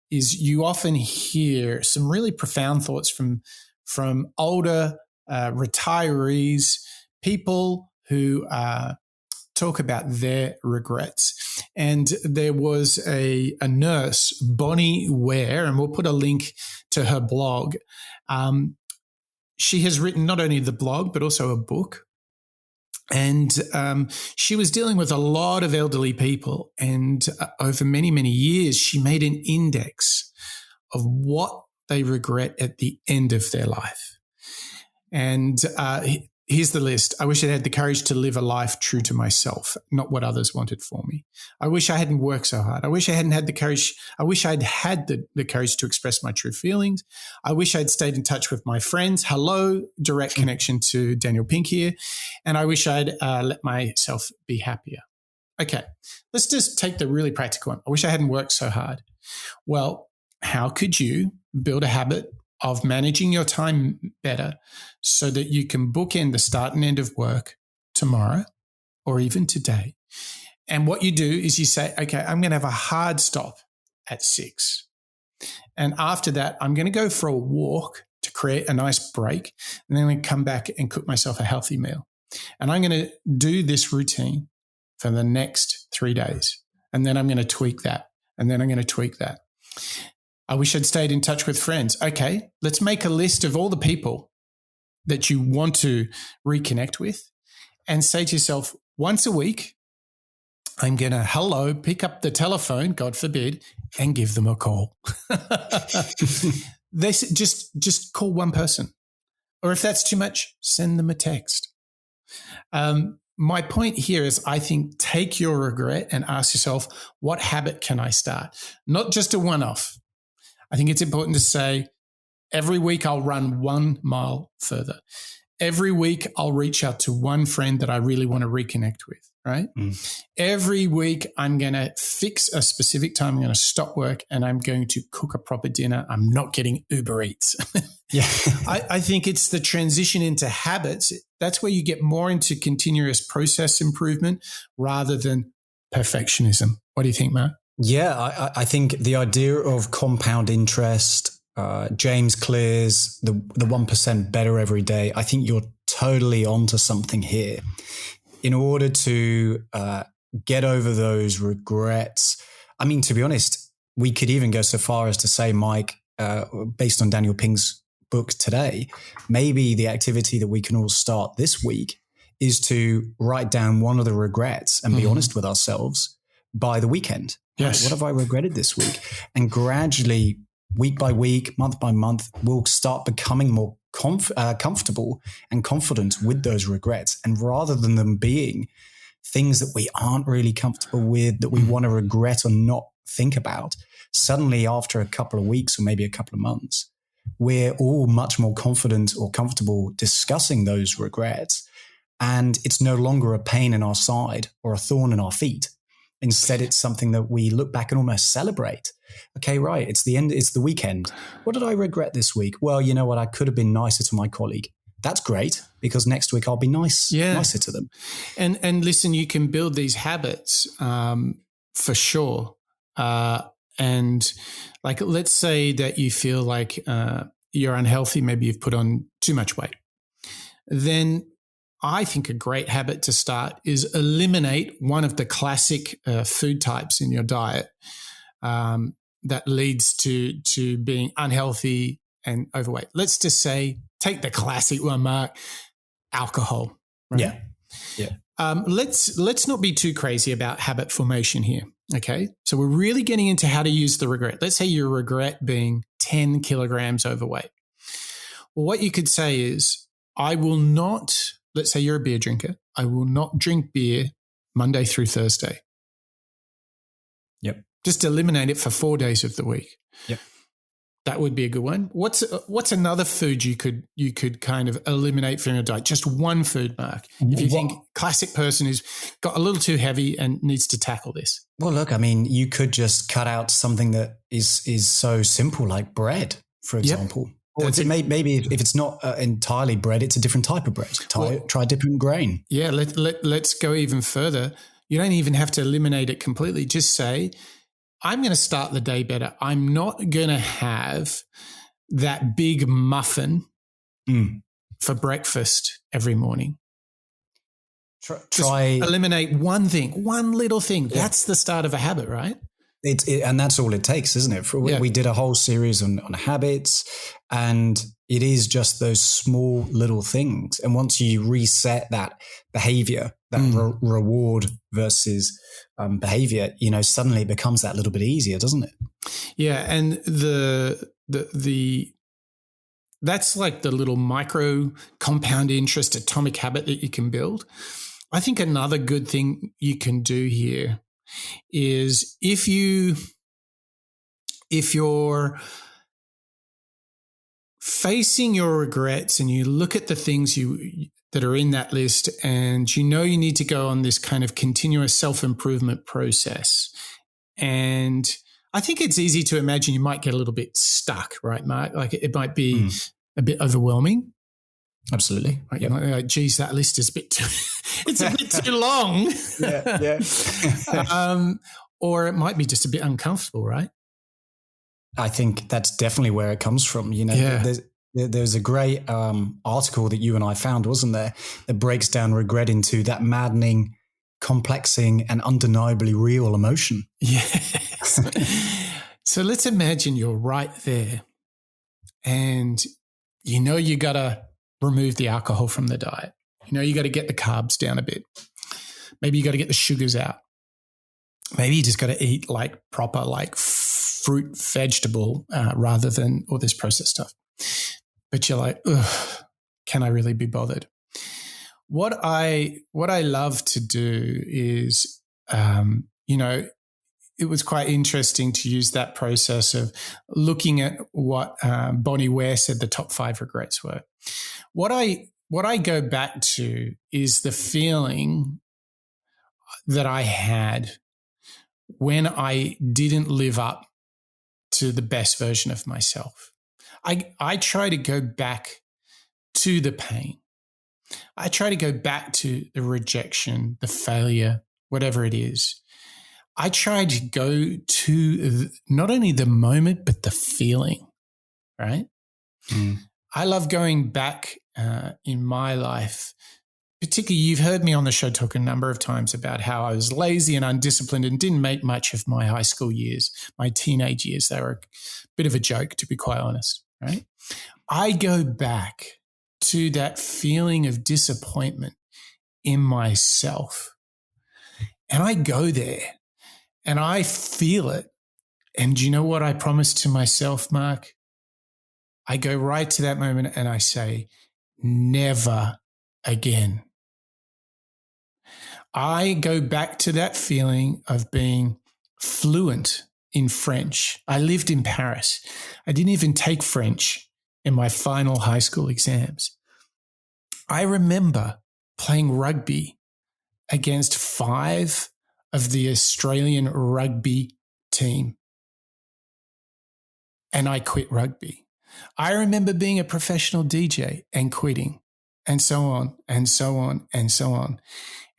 you often hear some really profound thoughts from older retirees, people who talk about their regrets. And there was a nurse, Bonnie Ware, and we'll put a link to her blog. She has written not only the blog, but also a book. And she was dealing with a lot of elderly people. And over many, many years, she made an index of what they regret at the end of their life. And here's the list. I wish I had the courage to live a life true to myself, not what others wanted for me. I wish I hadn't worked so hard. I wish I hadn't had the courage. I wish I'd had the courage to express my true feelings. I wish I'd stayed in touch with my friends. Hello, direct connection to Daniel Pink here. And I wish I'd let myself be happier. Okay, let's just take the really practical one. I wish I hadn't worked so hard. Well, how could you build a habit of managing your time better so that you can bookend the start and end of work tomorrow or even today? And what you do is you say, okay, I'm going to have a hard stop at 6. And after that, I'm going to go for a walk to create a nice break. And then I'm going to come back and cook myself a healthy meal. And I'm going to do this routine for the next 3 days. And then I'm going to tweak that. And then I'm going to tweak that. I wish I'd stayed in touch with friends. Okay, let's make a list of all the people that you want to reconnect with and say to yourself, once a week, I'm going to pick up the telephone, God forbid, and give them a call. They just call one person. Or if that's too much, send them a text. My point here is I think take your regret and ask yourself, what habit can I start? Not just a one-off. I think it's important to say, every week I'll run 1 mile further. Every week I'll reach out to one friend that I really want to reconnect with, right? Every week I'm going to fix a specific time. I'm going to stop work and I'm going to cook a proper dinner. I'm not getting Uber Eats. Yeah. I think it's the transition into habits. That's where you get more into continuous process improvement rather than perfectionism. What do you think, Mark? Yeah, I think the idea of compound interest, James Clear's the 1% better every day, I think you're totally onto something here. In order to get over those regrets, I mean, to be honest, we could even go so far as to say, Mike, based on Daniel Pink's book today, maybe the activity that we can all start this week is to write down one of the regrets and be honest with ourselves by the weekend. Yes. What have I regretted this week? And gradually, week by week, month by month, we'll start becoming more comfortable and confident with those regrets. And rather than them being things that we aren't really comfortable with, that we want to regret or not think about, suddenly after a couple of weeks or maybe a couple of months, we're all much more confident or comfortable discussing those regrets. And it's no longer a pain in our side or a thorn in our feet. Instead, it's something that we look back and almost celebrate. Okay, right. It's the weekend. What did I regret this week? Well, you know what? I could have been nicer to my colleague. That's great because next week I'll be nicer to them. And listen, you can build these habits for sure. And like, let's say that you feel like you're unhealthy. Maybe you've put on too much weight. Then I think a great habit to start is eliminate one of the classic food types in your diet that leads to being unhealthy and overweight. Let's just say, take the classic one, Mark, alcohol. Right? Yeah. Let's not be too crazy about habit formation here. Okay. So we're really getting into how to use the regret. Let's say you regret being 10 kilograms overweight. Well, what you could say is, I will not, let's say you're a beer drinker, I will not drink beer Monday through Thursday. Yep. Just eliminate it for 4 days of the week. Yep. That would be a good one. What's another food you could kind of eliminate from your diet? Just one food, Mark. If you think classic person who's got a little too heavy and needs to tackle this. Well, look, I mean, you could just cut out something that is so simple, like bread, for example. Yep. Or maybe if it's not entirely bread, it's a different type of bread. Try a different grain. Yeah, let's go even further. You don't even have to eliminate it completely. Just say, I'm going to start the day better. I'm not going to have that big muffin for breakfast every morning. Try eliminate one thing, one little thing. Yeah. That's the start of a habit, right? And that's all it takes, isn't it? We did a whole series on habits, and it is just those small little things. And once you reset that behavior, that reward versus behavior, suddenly it becomes that little bit easier, doesn't it? Yeah, and the that's like the little micro compound interest atomic habit that you can build. I think another good thing you can do here is if you're facing your regrets and you look at the things that are in that list and you need to go on this kind of continuous self-improvement process. And I think it's easy to imagine you might get a little bit stuck, right, Mark? Like it might be a bit overwhelming. Absolutely. Right? Yep. Like, geez, that list is a bit too, it's a bit too long. Yeah. Or it might be just a bit uncomfortable, right? I think that's definitely where it comes from. There's a great article that you and I found, wasn't there, that breaks down regret into that maddening, complexing, and undeniably real emotion. Yes. So let's imagine you're right there and you got to remove the alcohol from the diet. You got to get the carbs down a bit. Maybe you got to get the sugars out. Maybe you just got to eat like proper like fruit, vegetable rather than all this processed stuff. But you're like, ugh, can I really be bothered? What I love to do is, it was quite interesting to use that process of looking at what Bonnie Ware said the top 5 regrets were. What I go back to is the feeling that I had when I didn't live up to the best version of myself. I try to go back to the pain. I try to go back to the rejection, the failure, whatever it is. I try to go to not only the moment, but the feeling, right? I love going back in my life. Particularly, you've heard me on the show talk a number of times about how I was lazy and undisciplined and didn't make much of my high school years, my teenage years. They were a bit of a joke, to be quite honest, right? I go back to that feeling of disappointment in myself. And I go there and I feel it. And do you know what I promised to myself, Mark? I go right to that moment and I say, never again. I go back to that feeling of being fluent in French. I lived in Paris. I didn't even take French in my final high school exams. I remember playing rugby against 5 of the Australian rugby team. And I quit rugby. I remember being a professional DJ and quitting, and so on, and so on, and so on.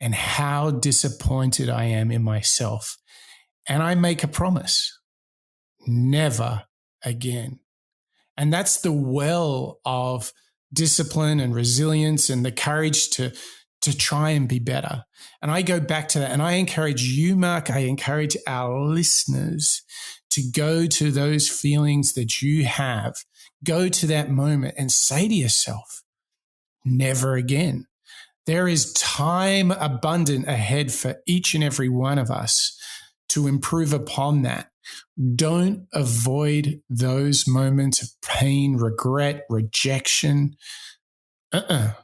And how disappointed I am in myself. And I make a promise, never again. And that's the well of discipline and resilience and the courage to try and be better. And I go back to that. And I encourage you, Mark, I encourage our listeners to go to those feelings that you have. Go to that moment and say to yourself, never again. There is time abundant ahead for each and every one of us to improve upon that. Don't avoid those moments of pain, regret, rejection. Don't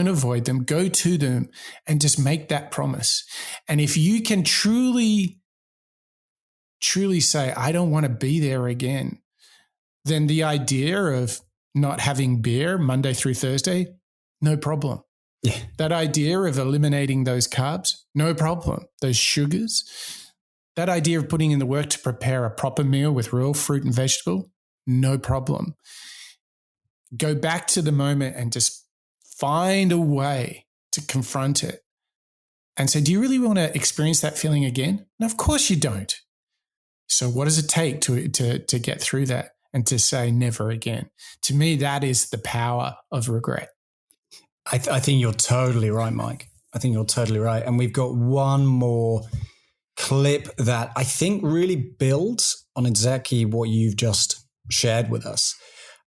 avoid them. Go to them and just make that promise. And if you can truly say, I don't want to be there again, then the idea of not having beer Monday through Thursday, no problem. Yeah. That idea of eliminating those carbs, no problem. Those sugars, that idea of putting in the work to prepare a proper meal with real fruit and vegetable, no problem. Go back to the moment and just find a way to confront it And so do you really want to experience that feeling again? No, of course you don't. So what does it take to get through that and to say never again? To me, that is the power of regret. I think you're totally right, Mike. I think you're totally right. And we've got one more clip that I think really builds on exactly what you've just shared with us.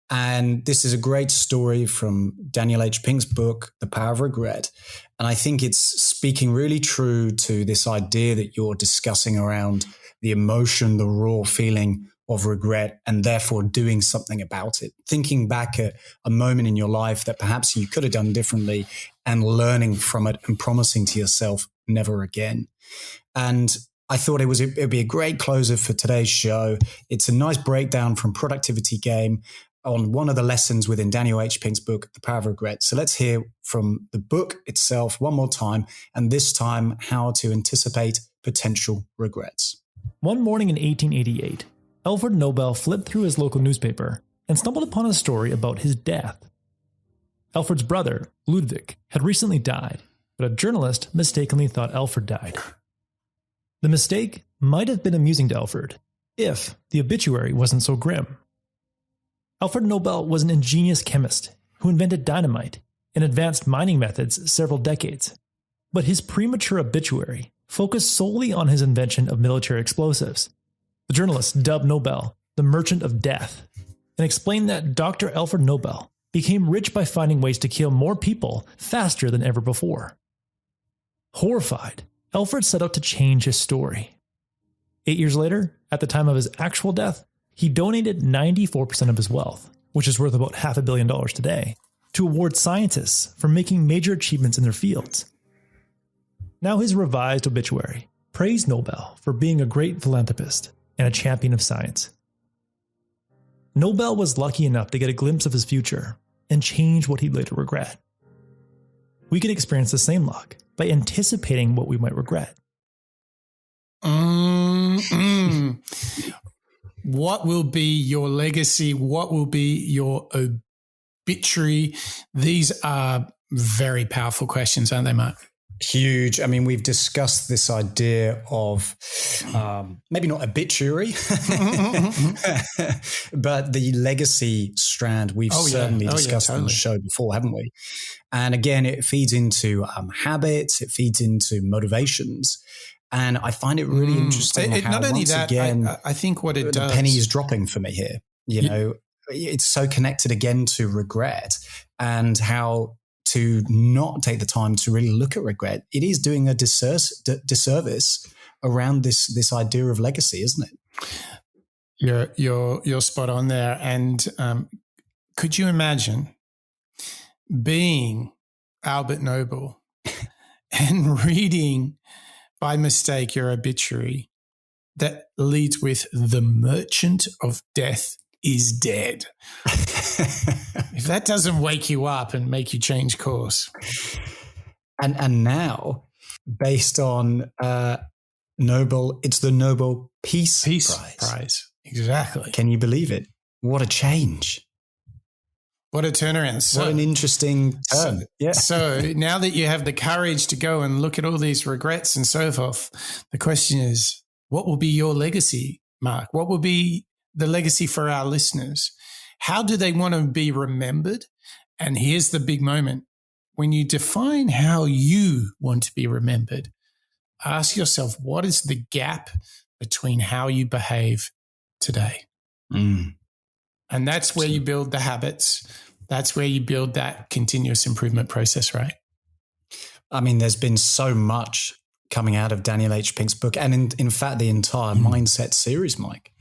And this is a great story from Daniel H. Pink's book, The Power of Regret. And I think it's speaking really true to this idea that you're discussing around the emotion, the raw feeling of regret, and therefore doing something about it. Thinking back at a moment in your life that perhaps you could have done differently and learning from it and promising to yourself never again. And I thought it'd be a great closer for today's show. It's a nice breakdown from Productivity Game on one of the lessons within Daniel H. Pink's book, The Power of Regret. So let's hear from the book itself one more time, and this time how to anticipate potential regrets. One morning in 1888, Alfred Nobel flipped through his local newspaper and stumbled upon a story about his death. Alfred's brother, Ludwig, had recently died, but a journalist mistakenly thought Alfred died. The mistake might have been amusing to Alfred, if the obituary wasn't so grim. Alfred Nobel was an ingenious chemist who invented dynamite and advanced mining methods several decades, but his premature obituary focused solely on his invention of military explosives. The journalist dubbed Nobel the Merchant of Death and explained that Dr. Alfred Nobel became rich by finding ways to kill more people faster than ever before. Horrified, Alfred set out to change his story. 8 years later, at the time of his actual death, he donated 94% of his wealth, which is worth about $500 million today, to award scientists for making major achievements in their fields. Now his revised obituary praised Nobel for being a great philanthropist and a champion of science. Nobel was lucky enough to get a glimpse of his future and change what he'd later regret. We can experience the same luck by anticipating what we might regret. What will be your legacy? What will be your obituary? These are very powerful questions, aren't they, Mark? Huge. I mean, we've discussed this idea of maybe not obituary, but the legacy strand we've certainly discussed on the show before, haven't we? And again, it feeds into habits, it feeds into motivations. And I find it really interesting how not only once that, again, I think what it does, the penny is dropping for me here. You know, it's so connected again to regret and how to not take the time to really look at regret. It is doing a disservice around this idea of legacy, isn't it? You're spot on there. And could you imagine being Albert Noble and reading by mistake your obituary that leads with "The Merchant of Death is dead"? If that doesn't wake you up and make you change course. And now, based on Nobel, it's the Nobel Peace Prize. Exactly. Can you believe it? What a change. What a turnaround. What an interesting turn. So now that you have the courage to go and look at all these regrets and so forth, the question is, what will be your legacy, Mark? What will be the legacy for our listeners? How do they want to be remembered? And here's the big moment. When you define how you want to be remembered, ask yourself, what is the gap between how you behave today? And that's where you build the habits. That's where you build that continuous improvement process, right? I mean, there's been so much coming out of Daniel H. Pink's book and in fact, the entire Mindset series, Mike.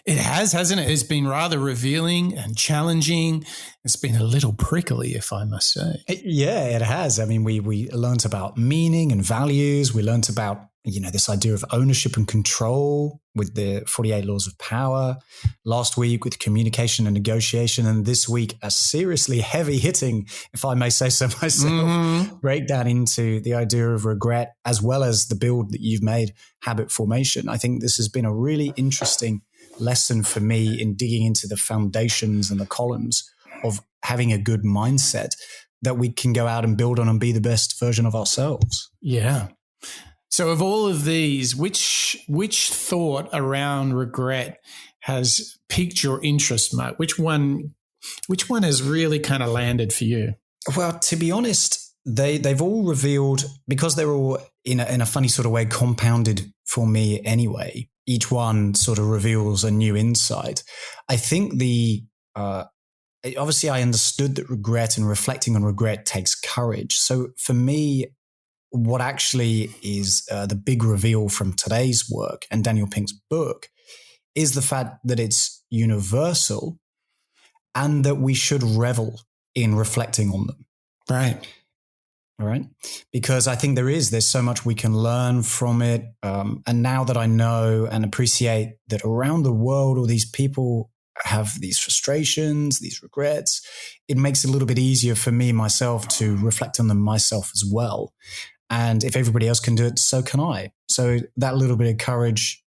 It has, hasn't it? It's been rather revealing and challenging. It's been a little prickly, if I must say. Yeah, it has. I mean, we learned about meaning and values. We learned about, this idea of ownership and control with the 48 laws of power. Last week with communication and negotiation. And this week, a seriously heavy hitting, if I may say so myself, breakdown into the idea of regret, as well as the build that you've made, habit formation. I think this has been a really interesting lesson for me in digging into the foundations and the columns of having a good mindset that we can go out and build on and be the best version of ourselves. Yeah. So of all of these, which thought around regret has piqued your interest, Mark? Which one has really kind of landed for you? Well, to be honest, they've all revealed, because they're all in a funny sort of way compounded for me anyway. Each one sort of reveals a new insight. I think obviously I understood that regret and reflecting on regret takes courage. So for me, what actually is the big reveal from today's work and Daniel Pink's book is the fact that it's universal and that we should revel in reflecting on them. Right. All right. Because I think there's so much we can learn from it. And now that I know and appreciate that around the world, all these people have these frustrations, these regrets, it makes it a little bit easier for me, myself, to reflect on them myself as well. And if everybody else can do it, so can I. So that little bit of courage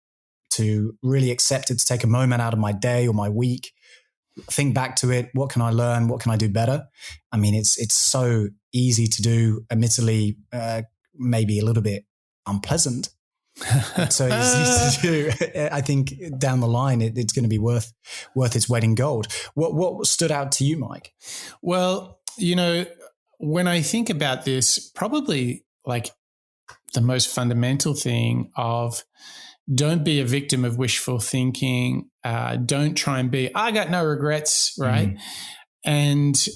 to really accept it, to take a moment out of my day or my week, think back to it. What can I learn? What can I do better? I mean, it's so easy to do, admittedly, maybe a little bit unpleasant. So easy to do. I think down the line, it's going to be worth its weight in gold. What stood out to you, Mike? Well, when I think about this, probably like the most fundamental thing of don't be a victim of wishful thinking. Don't try and be, I got no regrets, right? Mm-hmm. And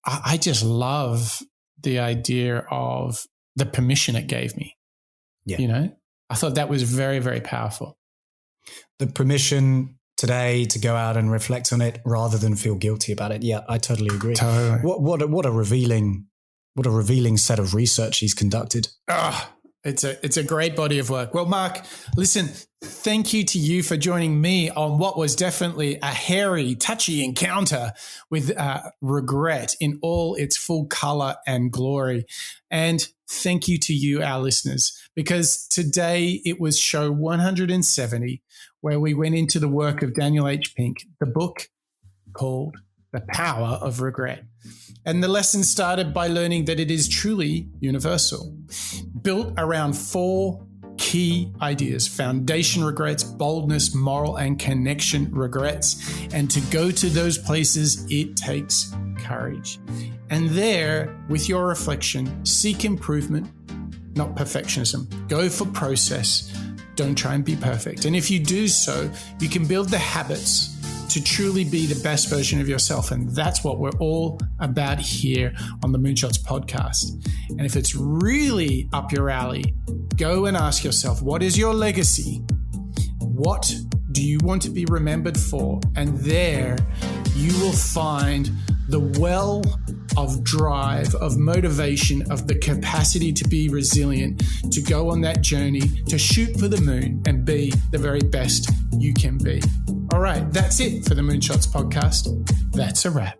I just love the idea of the permission it gave me. Yeah. I thought that was very, very powerful. The permission today to go out and reflect on it rather than feel guilty about it. Yeah, I totally agree. Totally. What a revealing set of research he's conducted. It's a great body of work. Well, Mark, listen, thank you to you for joining me on what was definitely a hairy, touchy encounter with regret in all its full color and glory. And thank you to you, our listeners, because today it was show 170, where we went into the work of Daniel H. Pink, the book called The Power of Regret. And the lesson started by learning that it is truly universal, built around 4 key ideas: foundation regrets, boldness, moral and connection regrets. And to go to those places, it takes courage. And there, with your reflection, seek improvement, not perfectionism. Go for process. Don't try and be perfect. And if you do so, you can build the habits to truly be the best version of yourself. And that's what we're all about here on the Moonshots podcast. And if it's really up your alley, go and ask yourself, what is your legacy? What do you want to be remembered for? And there you will find the well of drive, of motivation, of the capacity to be resilient, to go on that journey, to shoot for the moon and be the very best you can be. All right, that's it for the Moonshots podcast. That's a wrap.